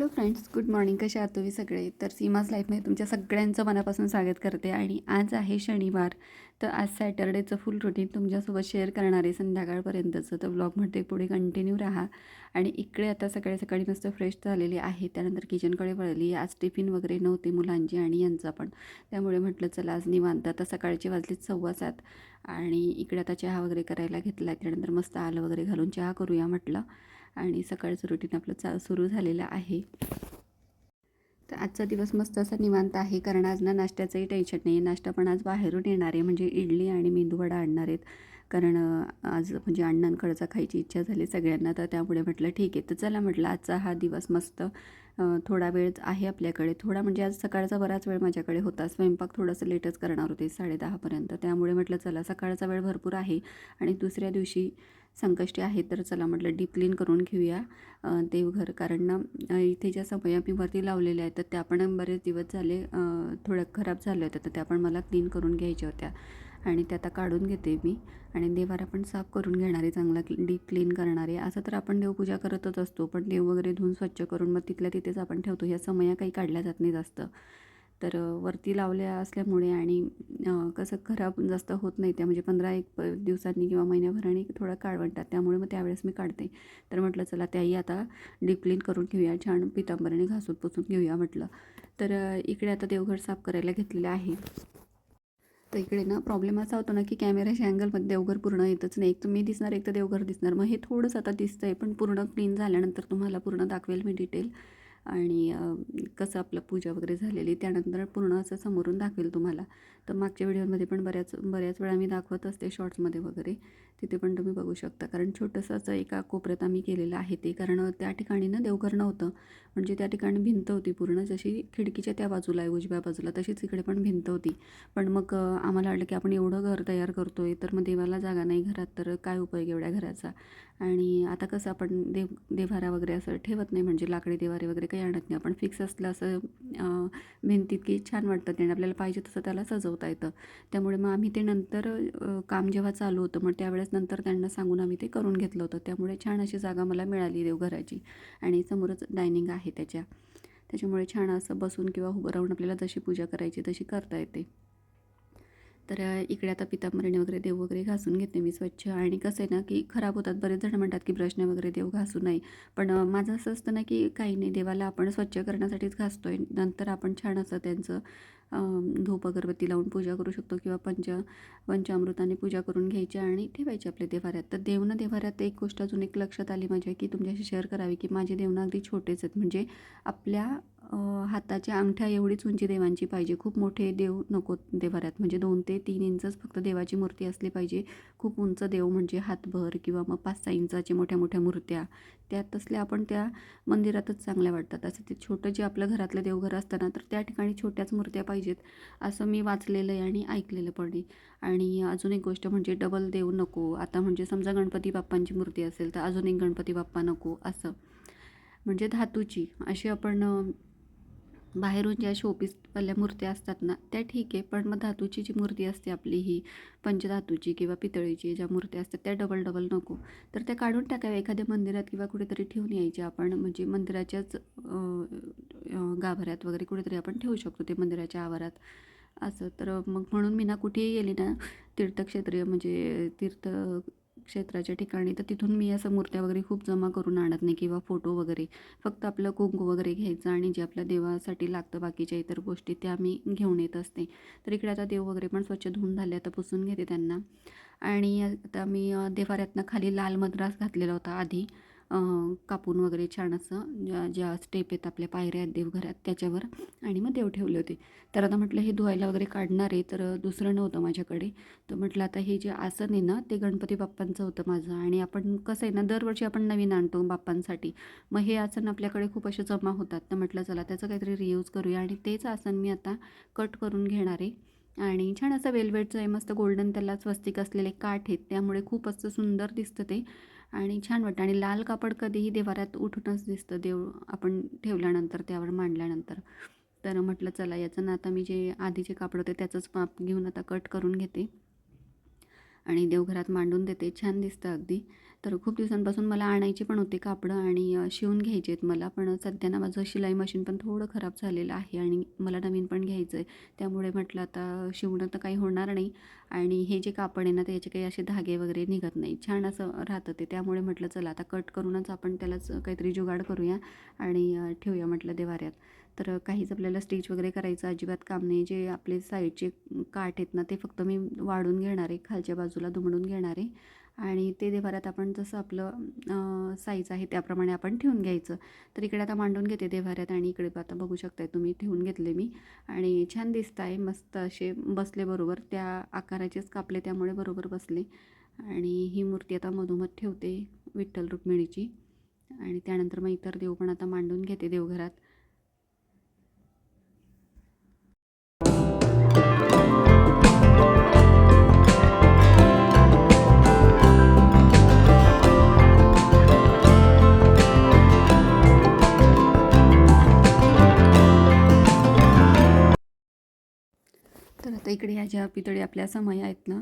Hello friends, good morning. कसे आहात तुम्ही सगळे? तर सीमाज लाईफमध्ये तुमच्या सगळ्यांचं मनापासून स्वागत करते. आणि आज आहे शनिवार, तर आज सॅटर्डेचं फुल रुटीन तुमच्यासोबत शेअर करणार आहे संध्याकाळपर्यंतचं. तर व्लॉगमध्ये पुढे कंटिन्यू राहा. आणि इकडे आता सकाळी सकाळी मस्त फ्रेश झालेली आहे, त्यानंतर किचनकडे वळली. आज टिफिन वगैरे नव्हते मुलांची आणि यांचा पण, त्यामुळे म्हटलं चला आज निवांत. आता सकाळचे वाजलेत 7:15 आणि इकडे आता चहा वगैरे करायला घेतला. त्यानंतर मस्त आलं वगैरे घालून चहा करूया म्हटलं. आणि सकाळचं रुटीन आपलं सुरू झालेलं आहे. तर आजचा दिवस मस्त असा निवांत आहे, कारण आज ना नाश्त्याचंही टेन्शन नाही आहे. नाश्ता पण आज बाहेरून येणार आहे, म्हणजे इडली आणि मेंदूवडा आणणार आहेत. कारण आज म्हणजे अण्णांकडचा खायची इच्छा झाली सगळ्यांना, तर त्यामुळे म्हटलं ठीक आहे. तर चला म्हटलं आजचा हा दिवस मस्त थोडा वेळ आहे आपल्याकडे. थोडा म्हणजे आज सकाळचा बराच वेळ माझ्याकडे होता. स्वयंपाक थोडंसं लेटच करणार होते 10:30पर्यंत. त्यामुळे म्हटलं चला सकाळचा वेळ भरपूर आहे आणि दुसऱ्या दिवशी संकष्टी आहे, तर चला म्हटलं डीप क्लीन करून घेऊया देवघर. कारण ना इथे ज्या समया मी वरती लावलेल्या आहेत, तर त्या पण बरेच दिवस झाले थोड्या खराब झाल्या होत्या, तर त्या पण मला क्लीन करून घ्यायच्या होत्या आणि त्या आता काढून घेते मी. आणि देवारा पण साफ करून घेणार आहे, चांगला डीप क्लीन करणार आहे. असं तर आपण देवपूजा करतच असतो, पण देव वगैरे धुवून स्वच्छ करून मग तिथल्या तिथेच आपण ठेवतो. ह्या समया काही काढल्या जात नाही जास्त. तर वरती लावल्या असल्यामुळे आणि कसं खराब जास्त होत नाही त्या, म्हणजे 15-1 दिवसांनी किंवा महिन्याभराने थोडं काळवंटात, त्यामुळे मग त्यावेळेस मी काढते. तर म्हटलं चला त्याही आता डीप क्लीन करून घेऊया, छान पितांबरीने घासून पुसून घेऊया म्हटलं. तर इकडे आता देवघर साफ करायला घेतलेलं आहे. तर इकडे ना प्रॉब्लेम असा होतो ना की कॅमेऱ्याच्या अँगलमध्ये देवघर पूर्ण येतच नाही. एक तर मी दिसणार, एक तर देवघर दिसणार. मग हे थोडंसं आता दिसतं आहे, पण पूर्ण क्लीन झाल्यानंतर तुम्हाला पूर्ण दाखवेल मी डिटेल. आणि कसं आपलं पूजा वगैरे झालेली त्यानंतर पूर्ण असं समोरून दाखवेल तुम्हाला. तर मागच्या व्हिडिओमध्ये पण बऱ्याच वेळा मी दाखवत असते शॉर्ट्समध्ये वगैरे, तिथे पण तुम्ही बघू शकता. कारण छोटंसं असं एका कोपऱ्यात आम्ही केलेलं आहे ते, कारण त्या ठिकाणी ना देवघर नव्हतं. म्हणजे त्या ठिकाणी भिंत होती पूर्ण, जशी खिडकीच्या त्या बाजूला आहे उजव्या बाजूला, तशीच इकडे पण भिंत होती. पण मग आम्हाला वाटलं की आपण एवढं घर तयार करतो आहे, तर मग देवाला जागा नाही घरात, तर काय उपयोग एवढ्या घराचा. आणि आता कसं आपण देव्हारा वगैरे असं ठेवत नाही, म्हणजे लाकडी देवारे वगैरे काही आणत नाही आपण. फिक्स असलं असं भिंतीत की छान वाटतं ते, आपल्याला पाहिजे तसं त्याला सजवता येतं. त्यामुळे मग आम्ही ते नंतर काम जेव्हा चालू होतं, मग त्यावेळेस नंतर त्यांना सांगून आम्ही ते करून घेतलं होतं. त्यामुळे छान अशी जागा मला मिळाली देवघराची. आणि समोरच डायनिंग आहे त्याच्यामुळे छान असं बसून किंवा उभं राहून आपल्याला जशी पूजा करायची तशी करता येते. तर इकडे आता पितांबरीने वगैरे देव वगैरे घासून घेते मी स्वच्छ. आणि कसं आहे ना की खराब होतात, बरेच जण म्हणतात की ब्रशने वगैरे देव घासू नये, पण माझं असं असतं ना की काही नाही, देवाला आपण स्वच्छ करण्यासाठीच घासतोय. नंतर आपण छान असं त्यांचं धूप अगरबत्ती लावून पूजा करू शकतो, किंवा पंचामृताने पूजा करून घ्यायची आणि ठेवायची आपल्या देवाऱ्यात. तर देवाऱ्यात एक गोष्ट अजून एक लक्षात आली माझ्या, की तुमच्याशी शेअर करावी, की माझे देवणं अगदी छोटेच आहेत. म्हणजे आपल्या हाताच्या अंगठ्या एवढीच उंची देवांची पाहिजे. खूप मोठे देव नको देवाऱ्यात, म्हणजे 2 ते 3 इंचच फक्त देवाची मूर्ती असली पाहिजे. खूप उंच देव म्हणजे हातभर किंवा मग 5-6 इंचाची मोठ्या मोठ्या मूर्त्या, त्यात तसल्या आपण त्या मंदिरातच चांगल्या वाटतात. असं ते छोटं जे आपलं घरातलं देवघर असतं ना, तर त्या ठिकाणी छोट्याच मूर्त्या पाहिजेत, असं मी वाचलेलं आहे आणि ऐकलेलं पण आहे. आणि अजून एक गोष्ट म्हणजे डबल देव नको. आता म्हणजे समजा गणपती बाप्पांची मूर्ती असेल, तर अजून एक गणपती बाप्पा नको असं. म्हणजे धातूची अशी आपण बाहेरून ज्या शोपीसवाल्या मूर्त्या असतात ना, त्या ठीक आहे. पण मग धातूची जी मूर्ती असते आपली, ही पंचधातूची किंवा पितळीची ज्या मूर्त्या असतात, त्या डबल डबल नको. तर त्या काढून टाकाव्या एखाद्या मंदिरात किंवा कुठेतरी ठेवून यायच्या आपण. म्हणजे मंदिराच्याच गाभाऱ्यात वगैरे कुठेतरी आपण ठेवू शकतो, ते मंदिराच्या आवारात असं. तर मग म्हणून मी ना कुठेही गेली ना तीर्थक्षेत्रीय, म्हणजे तीर्थक्षेत्राच्या ठिकाणी, तर तिथून मी असं मूर्त्या वगैरे खूप जमा करून आणत नाही, किंवा फोटो वगैरे. फक्त आपलं कुंकू वगैरे घ्यायचं आणि जे आपल्या देवासाठी लागतं बाकीच्या इतर गोष्टी, त्या मी घेऊन येत असते. तर इकडे आता देव वगैरे पण स्वच्छ धुवून झाले, आता पुसून घेते त्यांना. आणि आता मी देवाऱ्यातनं खाली लाल मद्रास घातलेला होता आधी, कापून वगैरे छान असं, ज्या स्टेप आहेत आपल्या पायऱ्या आहेत देवघरात त्याच्यावर, आणि मग देव ठेवले होते. तर आता म्हटलं हे धुवायला वगैरे काढणार आहे, तर दुसरं नव्हतं माझ्याकडे. तर म्हटलं आता हे जे आसन आहे ना, ते गणपती बाप्पांचं होतं माझं. आणि आपण कसं आहे ना, दरवर्षी आपण नवीन आणतो बाप्पांसाठी, मग हे आसन आपल्याकडे खूप असे जमा होतात. तर म्हटलं चला त्याचं काहीतरी रियूज करूया, आणि तेच आसन मी आता कट करून घेणार आहे. आणि छान असं वेल्वेटचं आहे, मस्त गोल्डन त्याला स्वस्तिक असलेले काठ आहेत, त्यामुळे खूप असं सुंदर दिसतं ते आणि छान वाटतं. आणि लाल कापड कधीही देवाऱ्यात उठूनच दिसतं, देव आपण ठेवल्यानंतर, त्यावर मांडल्यानंतर. तर म्हटलं चला याचं ना, आता मी जे आधीचे कापड होते त्याचंच माप घेऊन आता कट करून घेते आणि देवघरात मांडून देते. छान दिसतं अगदी. तर खूप दिवसांपासून मला आणायचे पण होते कापडं आणि शिवून घ्यायचे आहेत मला. पण सध्या ना माझं शिलाई मशीन पण थोडं खराब झालेलं आहे आणि मला नवीन पण घ्यायचं आहे. त्यामुळे म्हटलं आता शिवणं तर काही होणार नाही आणि हे जे कापड आहे ना त्याचे काही असे धागे वगैरे निघत नाही, छान असं राहतं ते. त्यामुळे म्हटलं चला आता कट करूनच आपण त्यालाच काहीतरी जुगाड करूया आणि ठेवूया म्हटलं देवाऱ्यात. तर काहीच आपल्याला स्टिच वगैरे करायचं अजिबात काम नाही. जे आपले साईडचे काठ आहेत ना ते फक्त मी वाढून घेणार आहे, खालच्या बाजूला दुमडून घेणार आहे आणि ते देवाऱ्यात आपण जसं आपलं साईज आहे त्याप्रमाणे आपण ठेवून घ्यायचं. तर इकडे आता मांडून घेते देवाऱ्यात आणि इकडे आता बघू शकताय तुम्ही ठेवून घेतले मी आणि छान दिसत आहे, मस्त असे बसले बरोबर. त्या आकाराचेच कापले त्यामुळे बरोबर बसले आणि ही मूर्ती आता मधोमध ठेवते विठ्ठल रुक्मिणीची आणि त्यानंतर मग इतर देव पण आता मांडून घेते देवघरात. तर आता इकडे ह्या ज्या पितळी आपल्या समया आहेत ना,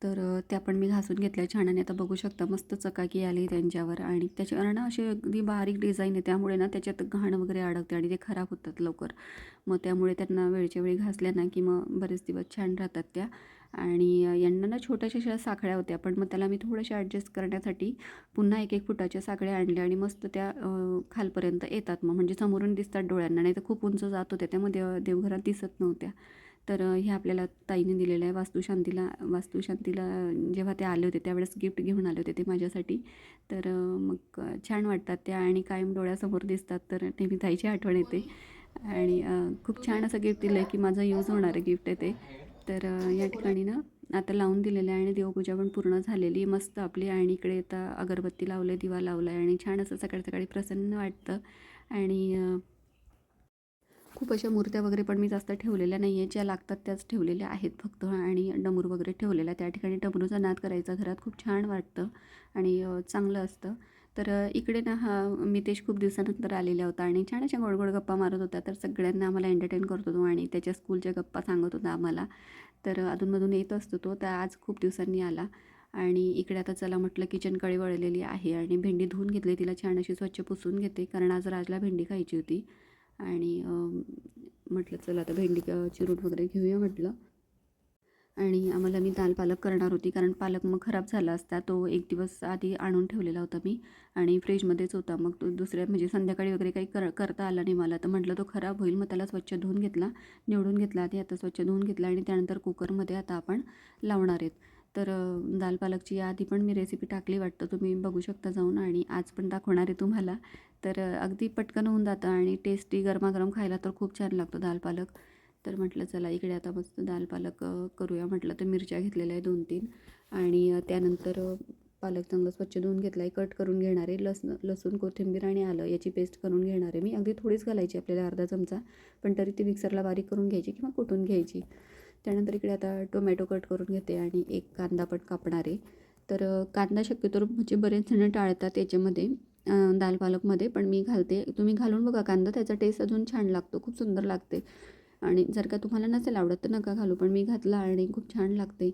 तर त्या पण मी घासून घेतल्या छान आणि आता बघू शकता मस्त चकाकी आली त्यांच्यावर आणि त्याच्यावर ना अशी अगदी बारीक डिझाईन आहे त्यामुळे ना त्याच्यात घाण वगैरे अडकते आणि ते खराब होतात लवकर. मग त्यामुळे त्यांना वेळच्या वेळी घासल्या ना की मग बरेच दिवस छान राहतात त्या. आणि यांना ना छोट्याशा अशा साखळ्या होत्या पण मग त्याला मी थोड्याशा ॲडजस्ट करण्यासाठी पुन्हा 1-1 फुटाच्या साखळ्या आणल्या आणि मस्त त्या खालपर्यंत येतात मग म्हणजे समोरून दिसतात डोळ्यांना, नाही तर खूप उंच जात होत्या त्यामध्ये देवघरात दिसत नव्हत्या. तर हे आपल्याला ताईने दिलेलं आहे वास्तुशांतीला जेव्हा ते आले होते त्यावेळेस गिफ्ट घेऊन आले होते ते माझ्यासाठी. तर मग छान वाटतात त्या आणि कायम डोळ्यासमोर दिसतात तर नेहमी ताईची आठवण येते आणि खूप छान असं गिफ्ट दिलं आहे की माझं यूज होणारं गिफ्ट आहे ते. तर या ठिकाणी ना आता लावून दिलेलं आहे आणि देवपूजा पण पूर्ण झालेली मस्त आपली आणि इकडे आता अगरबत्ती लावले, दिवा लावला आहे आणि छान असं सकाळी सकाळी प्रसन्न वाटतं आणि खूप अशा मूर्त्या वगैरे पण मी जास्त ठेवलेल्या नाही आहे, ज्या लागतात त्याच ठेवलेल्या आहेत फक्त आणि डमरू वगैरे ठेवलेला त्या ठिकाणी डमरूचा नाद करायचा घरात खूप छान वाटतं आणि चांगलं असतं. तर इकडे ना हा मितेश खूप दिवसानंतर आलेला होता आणि छान अशा गोड गोड गप्पा मारत होता. तर सगळ्यांना आम्हाला एंटरटेन करत होतो आणि त्याच्या स्कूलच्या गप्पा सांगत होता आम्हाला. तर अधूनमधून येत असतो तो. तर आज खूप दिवसांनी आला आणि इकडे आता चला म्हटलं किचनकडे वळलेली आहे आणि भेंडी धुवून घेतली, तिला छान अशी स्वच्छ पुसून घेते कारण आज राजला भेंडी खायची होती आणि म्हटलं चला आता भेंडी चिरून वगैरे घेऊया म्हटलं. आणि आम्हाला मी दाल पालक करणार होती कारण पालक मग खराब झाला असता, तो 1 दिवस आधी आणून ठेवलेला होता मी आणि फ्रीजमध्येच होता. मग तो दुसऱ्या म्हणजे संध्याकाळी वगैरे काही करता आला नाही मला, तर म्हटलं तो खराब होईल. मग त्याला स्वच्छ धुवून घेतला, निवडून घेतला आधी, आता स्वच्छ धुवून घेतला आणि त्यानंतर कुकरमध्ये आता आपण लावणार आहेत. तर दाल पालकची आधी पण मी रेसिपी टाकली वाटतं, तुम्ही बघू शकता जाऊन आणि आज पण दाखवणार आहे तुम्हाला. तर अगदी पटकन होऊन जातं आणि टेस्टी गरमागरम खायला तर खूप छान लागतो दाल पालक. तर म्हटलं चला इकडे आता मस्त दाल पालक करूया म्हटलं. तर मिरच्या घेतलेल्या आहे 2-3 आणि त्यानंतर पालक चांगला स्वच्छ धुवून घेतला आहे, कट करून घेणार आहे. लसूण, कोथिंबीर आणि आलं याची पेस्ट करून घेणार आहे मी. अगदी थोडीच घालायची आपल्याला, अर्धा चमचा, पण तरी ती मिक्सरला बारीक करून घ्यायची किंवा कुटून घ्यायची. त्यानंतर इकडे आता टोमॅटो कट करून घेते आणि एक कांदा पण कापणार आहे. तर कांदा शक्यतो म्हणजे बरेच जण टाळतात याच्यामध्ये दाल पालकमध्ये, पण मी घालते. तुम्ही घालून बघा कांदा, त्याचा टेस्ट अजून छान लागतो, खूप सुंदर लागते. आणि जर का तुम्हाला नसेल आवडत तर नका घालू, पण मी घातला आणि खूप छान लागते.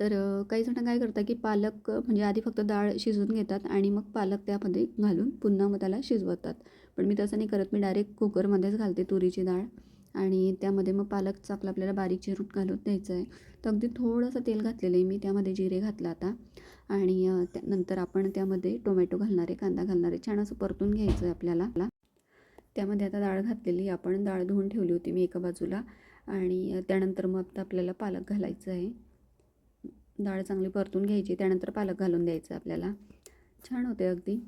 तर काही जण काय करतात की पालक म्हणजे आधी फक्त डाळ शिजवून घेतात आणि मग पालक त्यामध्ये घालून पुन्हा मग त्याला शिजवतात. पण मी तसं नाही करत, मी डायरेक्ट कुकरमध्येच घालते तुरीची डाळ आणि त्यामध्ये मग पालक चांगला आपल्याला बारीक चिरून घालून द्यायचं आहे. तर अगदी थोडंसं तेल घातलेलं आहे मी, त्यामध्ये जिरे घातलं आता आणि त्यानंतर आपण त्यामध्ये टोमॅटो घालणार आहे, कांदा घालणार आहे, छान असं परतून घ्यायचं आहे आपल्याला. त्यामध्ये आता डाळ घातलेली, आपण डाळ धुवून ठेवली होती मी एका बाजूला आणि त्यानंतर मग आता आपल्याला पालक घालायचं आहे. डाळ चांगली परतून घ्यायची, त्यानंतर पालक घालून द्यायचं आपल्याला, छान होते अगदी.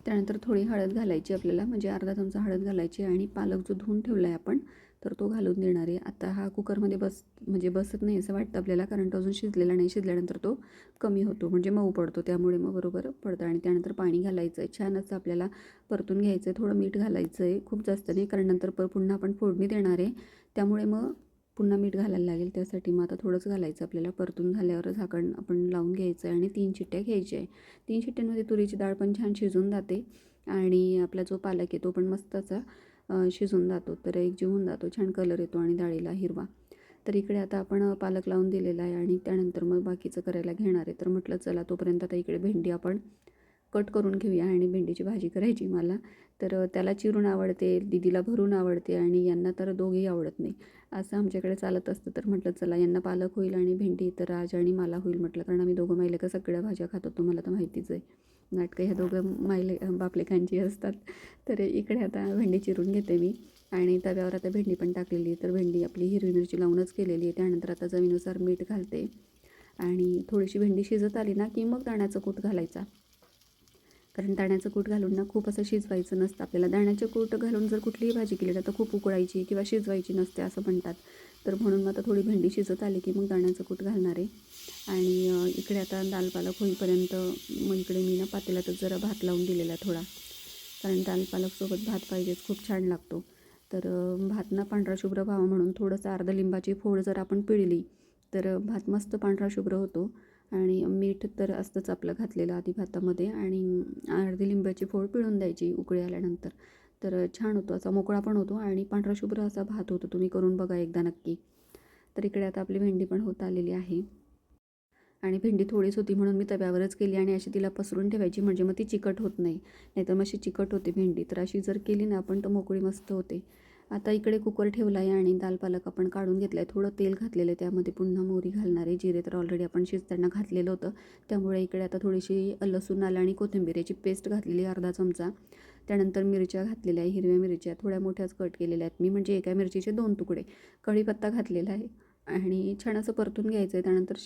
त्यानंतर थोडी हळद घालायची आपल्याला, म्हणजे अर्धा चमचा हळद घालायची आणि पालक जो धुवून ठेवला आहे आपण तर तो घालून देणार आहे. आता हा कुकरमध्ये म्हणजे बसत नाही असं वाटतं आपल्याला, कारण तो अजून शिजलेला नाही. शिजल्यानंतर तो कमी होतो म्हणजे मऊ पडतो, त्यामुळे मग बरोबर पडतं. आणि त्यानंतर पाणी घालायचं आहे, छान असं आपल्याला परतून घ्यायचं आहे. थोडं मीठ घालायचं आहे, खूप जास्त नाही, कारण नंतर पुन्हा आपण फोडणी देणार आहे, त्यामुळे मग पुन्हा मीठ घालायला लागेल. त्यासाठी मग आता थोडंच घालायचं आपल्याला. परतून झाल्यावर झाकण आपण लावून घ्यायचं आहे आणि 3 शिट्ट्या घ्यायच्या आहे. 3 शिट्ट्यांमध्ये तुरीची डाळ पण छान शिजून जाते आणि आपला जो पालक आहे तो पण मस्त असा शिजून जातो, तर एकजीव होऊन जातो, छान कलर येतो आणि डाळीला हिरवा. तर इकडे आता आपण पालक लावून दिलेला आहे आणि त्यानंतर मग बाकीचं करायला घेणार आहे. तर म्हटलं चला तोपर्यंत आता इकडे भेंडी आपण कट करून घेऊया आणि भेंडीची भाजी करायची मला. तर त्याला चिरून आवडते, दीदीला भरून आवडते आणि यांना तर दोघेही आवडत नाही. असं आमच्याकडे चालत असतं. तर म्हटलं चला यांना पालक होईल आणि भेंडी तर राज आणि मला होईल म्हटलं, कारण आम्ही दोघं मायलेकं सगळ्या भाज्या खातो, तुम्हाला तर माहितीच आहे. नाटकं ह्या दोघं बापलेकांची असतात. तर इकडे आता भेंडी चिरून घेते मी आणि तव्यावर आता भेंडी पण टाकलेली. तर भेंडी आपली हिरवी मिरची लावूनच केलेली आहे. त्यानंतर आता चवीनुसार मीठ घालते आणि थोडीशी भेंडी शिजत आली ना की मग दाण्याचं कूट घालायचा. कारण दाण्याचं कूट घालून ना खूप असं शिजवायचं नसतं आपल्याला. दाण्याचं कूट घालून जर कुठलीही भाजी केली तर खूप उकळायची किंवा शिजवायची नसते असं म्हणतात. तर म्हणून मग आता थोडी भेंडी शिजत आली की मग दाण्याचं कूट घालणार आहे. आणि इकडे आता दाल पालक होईपर्यंत मग इकडे मी ना पातेल्यातच जरा भात लावून दिलेला थोडा, कारण दाल पालकसोबत भात पाहिजेच, खूप छान लागतो. तर भात ना पांढरा शुभ्र व्हावा म्हणून थोडंसं अर्ध लिंबाची फोड जर आपण पिळली तर भात मस्त पांढरा शुभ्र होतो. आणि मीठ तर असतंच आपलं घातलेलं आधी भातामध्ये आणि अर्धी लिंबाची फोड पिळून द्यायची उकळी आल्यानंतर. तर छान होतो, असा मोकळा पण होतो आणि पांढरा शुभ्र असा भात होतो. तुम्ही करून बघा एकदा नक्की. तर इकडे आता आपली भेंडी पण होत आलेली आहे आणि भेंडी थोडीच होती म्हणून मी तव्यावरच केली आणि अशी तिला पसरून ठेवायची, म्हणजे मग ती चिकट होत नाही. नाहीतर मग अशी चिकट होते भेंडी. तर अशी जर केली ना आपण तर मोकळी मस्त होते. आता इकडे कुकर ठेवला आहे आणि दाल पालक आपण काढून घेतला आहे. थोडं तेल घातलेलं आहे, त्यामध्ये पुन्हा मोहरी घालणार आहे. जिरे तर ऑलरेडी आपण शिजताना घातलेलं होतं. त्यामुळे इकडे आता थोडीशी लसूण आलं आणि कोथिंबीर याची पेस्ट घातलेली अर्धा चमचा. त्यानंतर मिरच्या घातलेल्या आहे, हिरव्या मिरच्या थोड्या मोठ्याच कट केलेल्या आहेत मी, म्हणजे एका मिरचीचे 2 तुकडे. कढीपत्ता घातलेला आहे आणि छान असं परतून घ्यायचं आहे. त्यानंतर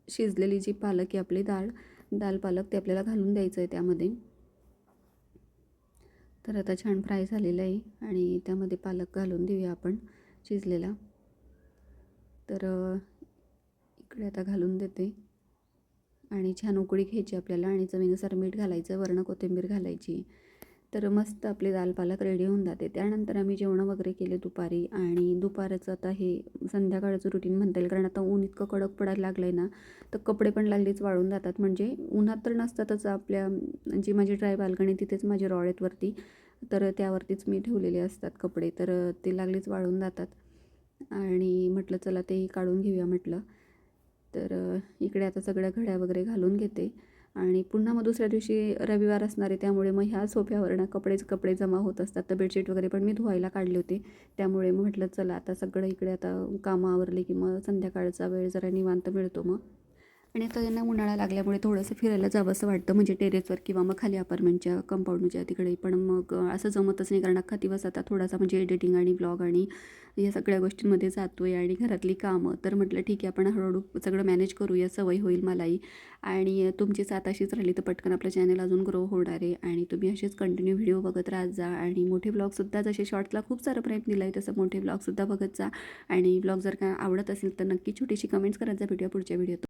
शिजलेली जी पालक आहे आपली दाल पालक ते आपल्याला घालून द्यायचं आहे त्यामध्ये. तर आता छान फ्राय झालेलं आहे आणि त्यामध्ये पालक घालून देऊया आपण शिजलेला. तर इकडे आता घालून देते आणि छान उकळी घ्यायची आपल्याला आणि चवीनुसार मीठ घालायचं, वर्ण कोथिंबीर घालायची. तर मस्त आपली दाल पालक रेडी होऊन जाते. त्यानंतर आम्ही जेवणं वगैरे केले दुपारी आणि दुपारचं आता हे संध्याकाळचं रुटीन म्हणता येईल, कारण आता ऊन इतकं कडक पडायला लागलं आहे ना, तर कपडे पण लागलीच वाळून जातात. म्हणजे उन्हात तर नसतातच, आपल्या जी माझी ड्राय बाल्कनी तिथेच माझे रॉड आहेत वरती, तर त्यावरतीच मी ठेवलेले असतात कपडे, तर ते लागलीच वाळून जातात. आणि म्हटलं चला तेही काढून घेऊया म्हटलं. तर इकडे आता सगळ्या घड्या वगैरे घालून घेते आणि पुन्हा मग दुसऱ्या दिवशी रविवार असणार आहे, त्यामुळे मग ह्या सोफ्यावर ना कपडे जमा होत असतात. तर बेडशीट वगैरे पण मी धुवायला काढले होते. त्यामुळे मग म्हटलं चला आता सगळं इकडे आता कामं आवरली की मग संध्याकाळचा वेळ जरा निवांत मिळतो मग. आणि आता यांना उन्हाळा लागल्यामुळे थोडंसं फिरायला जावंसं वाटतं, म्हणजे टेरेसवर किंवा मग खाली अपार्टमेंटच्या कंपाऊंडच्या तिकडे. पण मग असं जमतच नाही, कारण अख्खा दिवस आता थोडासा म्हणजे एडिटिंग आणि ब्लॉग आणि या सगळ्या गोष्टींमध्ये जातो आहे आणि घरातली कामं. तर म्हटलं ठीक आहे आपण हळूहळू सगळं मॅनेज करूया, सवय होईल मलाही. आणि तुमची साथ अशीच राहिली तर पटकन आपलं चॅनल अजून ग्रो होणार आहे आणि तुम्ही असेच कंटिन्यू व्हिडिओ बघत राहत जा. आणि मोठे ब्लॉगसुद्धा, जसे शॉर्ट्सला खूप सारं प्रेम दिलं आहे तसं मोठे ब्लॉगसुद्धा बघत जा. आणि ब्लॉग जर का आवडत असेल तर नक्की छोटीशी कमेंट्स करत जा. भेटूया पुढच्या व्हिडिओत.